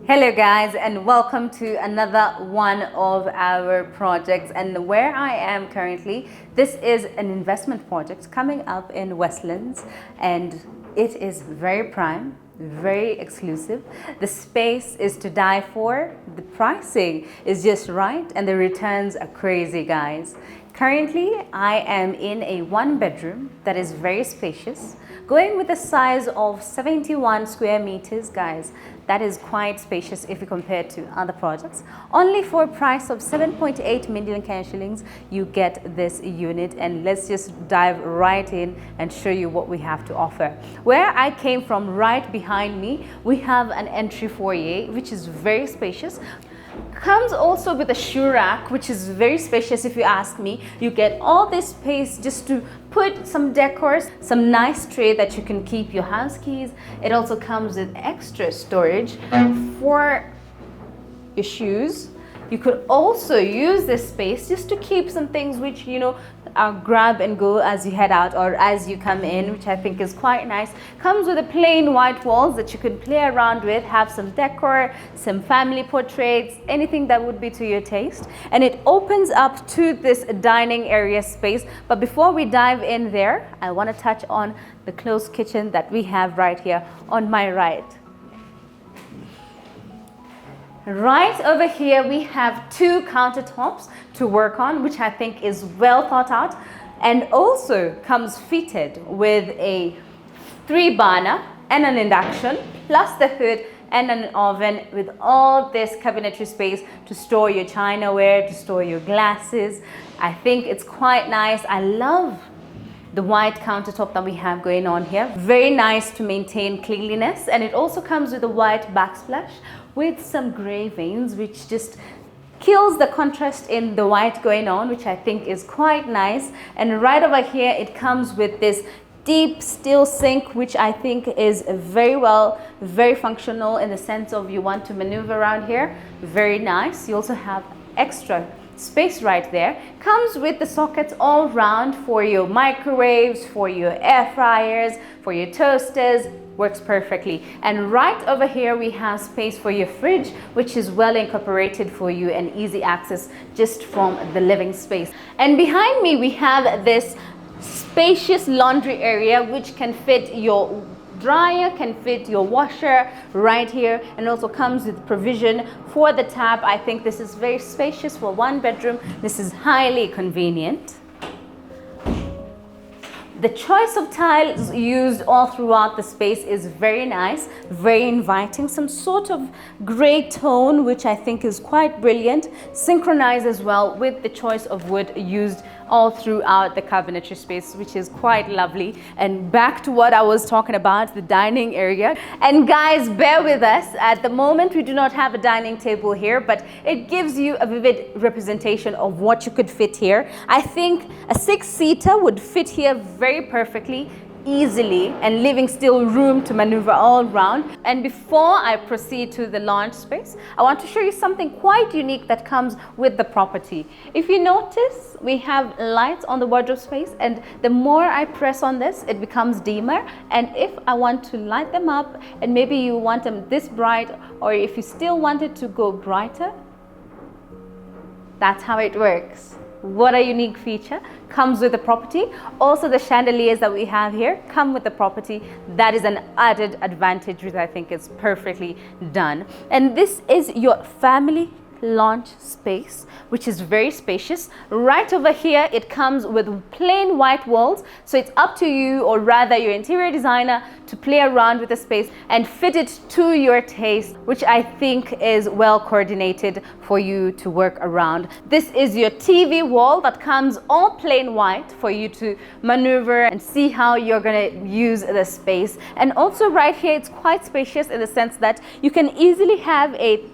Hello guys, and welcome to another one of our projects. And where I am currently, this is an investment project coming up in Westlands, and it is very prime, very exclusive. The space is to die for, the pricing is just right, and the returns are crazy, guys. Currently, I am in a one-bedroom that is very spacious, going with a size of 71 square meters, guys. That is quite spacious if you compare it to other projects. Only for a price of 7.8 million Kenyan shillings, you get this unit. And let's just dive right in and show you what we have to offer. Where I came from, right behind me, we have an entry foyer, which is very spacious. Comes also with a shoe rack, which is very spacious if you ask me. You get all this space just to put some decors, some nice tray that you can keep your house keys. It also comes with extra storage for your shoes. You could also use this space just to keep some things which, you know, grab and go as you head out or as you come in, which I think is quite nice. Comes with a plain white walls that you can play around with, have some decor, some family portraits, anything that would be to your taste. And it opens up to this dining area space. But before we dive in there, I want to touch on the closed kitchen that we have right here on my right. Right over here, we have two countertops to work on, which I think is well thought out, and also comes fitted with a 3-burner and an induction, plus the hood and an oven with all this cabinetry space to store your chinaware, to store your glasses. I think it's quite nice. I love the white countertop that we have going on here. Very nice to maintain cleanliness, and it also comes with a white backsplash with some gray veins, which just kills the contrast in the white going on, which I think is quite nice. And right over here, it comes with this deep steel sink, which I think is very functional in the sense of you want to maneuver around here. Very nice. You also have extra space right there. Comes with the sockets all round for your microwaves, for your air fryers, for your toasters. Works perfectly. And right over here we have space for your fridge, which is well incorporated for you and easy access just from the living space. And behind me we have this spacious laundry area, which can fit your dryer, can fit your washer right here, and also comes with provision for the tap. I think this is very spacious for one bedroom. This is highly convenient. The choice of tiles used all throughout the space is very nice, very inviting. Some sort of gray tone, which I think is quite brilliant. Synchronized as well with the choice of wood used all throughout the cabinetry space, which is quite lovely. And back to what I was talking about, the dining area. And guys, bear with us. At the moment, we do not have a dining table here, but it gives you a vivid representation of what you could fit here. I think a 6-seater would fit here very perfectly, easily, and leaving still room to maneuver all around. And before I proceed to the lounge space, I want to show you something quite unique that comes with the property. If you notice, we have lights on the wardrobe space, and the more I press on this, it becomes dimmer. And if I want to light them up, and maybe you want them this bright, or if you still want it to go brighter, that's how it works. What a unique feature. Comes with the property. Also, the chandeliers that we have here come with the property. That is an added advantage, which I think is perfectly done. And this is your family lounge space, which is very spacious. Right over here, it comes with plain white walls, so it's up to you, or rather your interior designer, to play around with the space and fit it to your taste, which I think is well coordinated for you to work around. This is your TV wall that comes all plain white for you to maneuver and see how you're going to use the space. And also right here, it's quite spacious in the sense that you can easily have a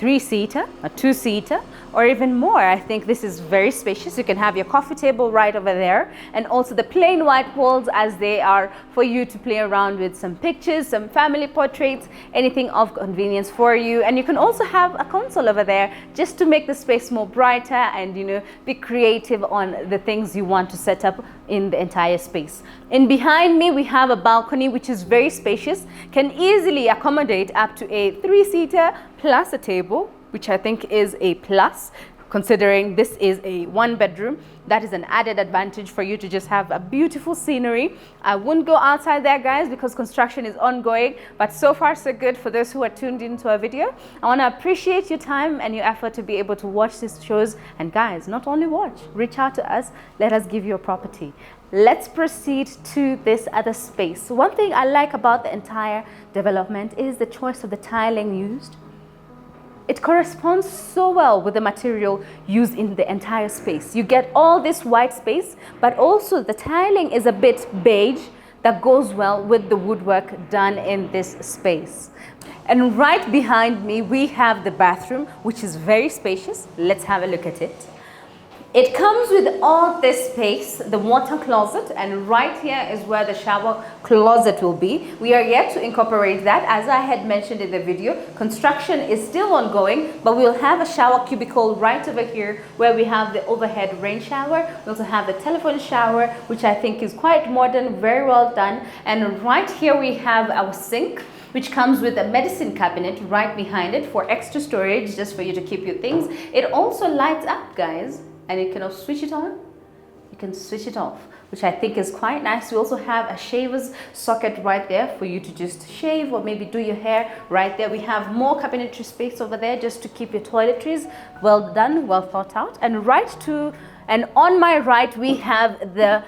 3-seater, a 2-seater, or even more. I think this is very spacious. You can have your coffee table right over there, and also the plain white walls as they are for you to play around with some pictures, some family portraits, anything of convenience for you. And you can also have a console over there just to make the space more brighter and, you know, be creative on the things you want to set up in the entire space. And behind me we have a balcony which is very spacious, can easily accommodate up to a 3-seater plus a table, which I think is a plus considering this is a 1-bedroom. That is an added advantage for you to just have a beautiful scenery. I wouldn't go outside there, guys, because construction is ongoing, but so far so good for those who are tuned into our video. I want to appreciate your time and your effort to be able to watch these shows. And guys, not only watch, reach out to us, let us give you a property. Let's proceed to this other space. One thing I like about the entire development is the choice of the tiling used. It corresponds so well with the material used in the entire space. You get all this white space, but also the tiling is a bit beige that goes well with the woodwork done in this space. And right behind me, we have the bathroom, which is very spacious. Let's have a look at it. It comes with all this space, the water closet, and right here is where the shower closet will be. We are yet to incorporate that. As I had mentioned in the video, construction is still ongoing, but we'll have a shower cubicle right over here where we have the overhead rain shower. We also have the telephone shower, which I think is quite modern, very well done. And right here we have our sink, which comes with a medicine cabinet right behind it for extra storage, just for you to keep your things. It also lights up, guys. And you can switch it on, you can switch it off, which I think is quite nice. We also have a shaver's socket right there for you to just shave or maybe do your hair right there. We have more cabinetry space over there just to keep your toiletries well done, well thought out. And on my right, we have the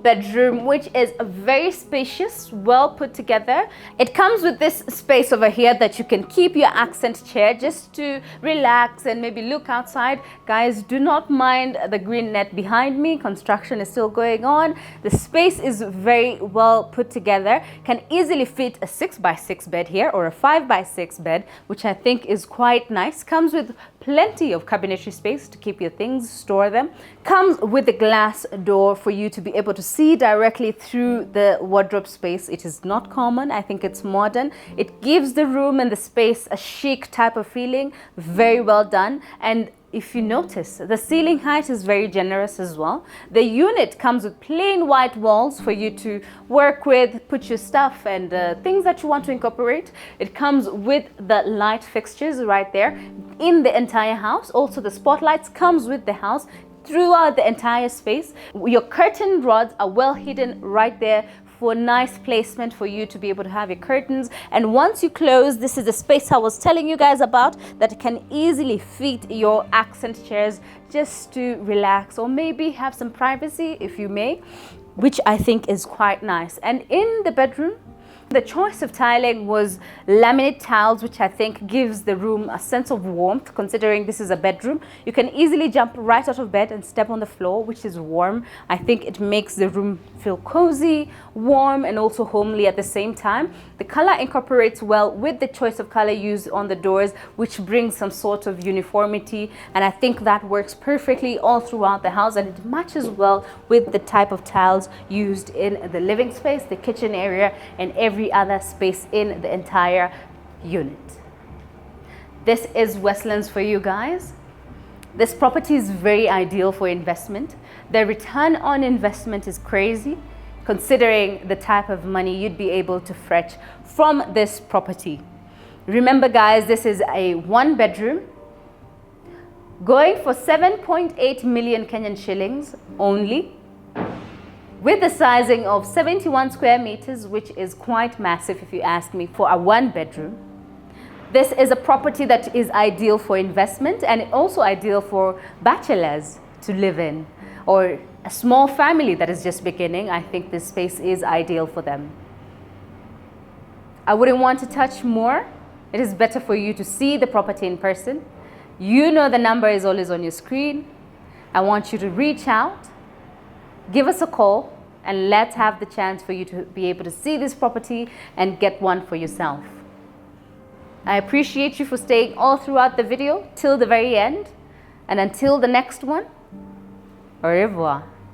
bedroom, which is very spacious, well put together. It comes with this space over here that you can keep your accent chair just to relax and maybe look outside. Guys, do not mind the green net behind me. Construction is still going on. The space is very well put together, can easily fit a 6x6 bed here or a 5x6 bed, which I think is quite nice. Comes with plenty of cabinetry space to keep your things, store them. Comes with a glass door for you to be able to see directly through the wardrobe space. It is not common. I think it's modern. It gives the room and the space a chic type of feeling. Very well done. And if you notice, the ceiling height is very generous as well. The unit comes with plain white walls for you to work with, put your stuff and things that you want to incorporate. It comes with the light fixtures right there in the entire house. Also, the spotlights comes with the house throughout the entire space. Your curtain rods are well hidden right there for nice placement for you to be able to have your curtains. And once you close, this is the space I was telling you guys about that can easily fit your accent chairs just to relax or maybe have some privacy if you may, which I think is quite nice. And in the bedroom, the choice of tiling was laminate tiles, which I think gives the room a sense of warmth. Considering this is a bedroom, you can easily jump right out of bed and step on the floor, which is warm. I think it makes the room feel cozy, warm, and also homely at the same time. The color incorporates well with the choice of color used on the doors, which brings some sort of uniformity, and I think that works perfectly all throughout the house, and it matches well with the type of tiles used in the living space, the kitchen area, and every other space in the entire unit. This is Westlands for you guys. This property is very ideal for investment. The return on investment is crazy considering the type of money you'd be able to fetch from this property. Remember guys, this is a 1-bedroom going for 7.8 million Kenyan shillings only, with the sizing of 71 square meters, which is quite massive if you ask me for a 1-bedroom. This is a property that is ideal for investment and also ideal for bachelors to live in, or a small family that is just beginning. I think this space is ideal for them. I wouldn't want to touch more. It is better for you to see the property in person. You know the number is always on your screen. I want you to reach out, give us a call, and let's have the chance for you to be able to see this property and get one for yourself. I appreciate you for staying all throughout the video till the very end. And until the next one, au revoir.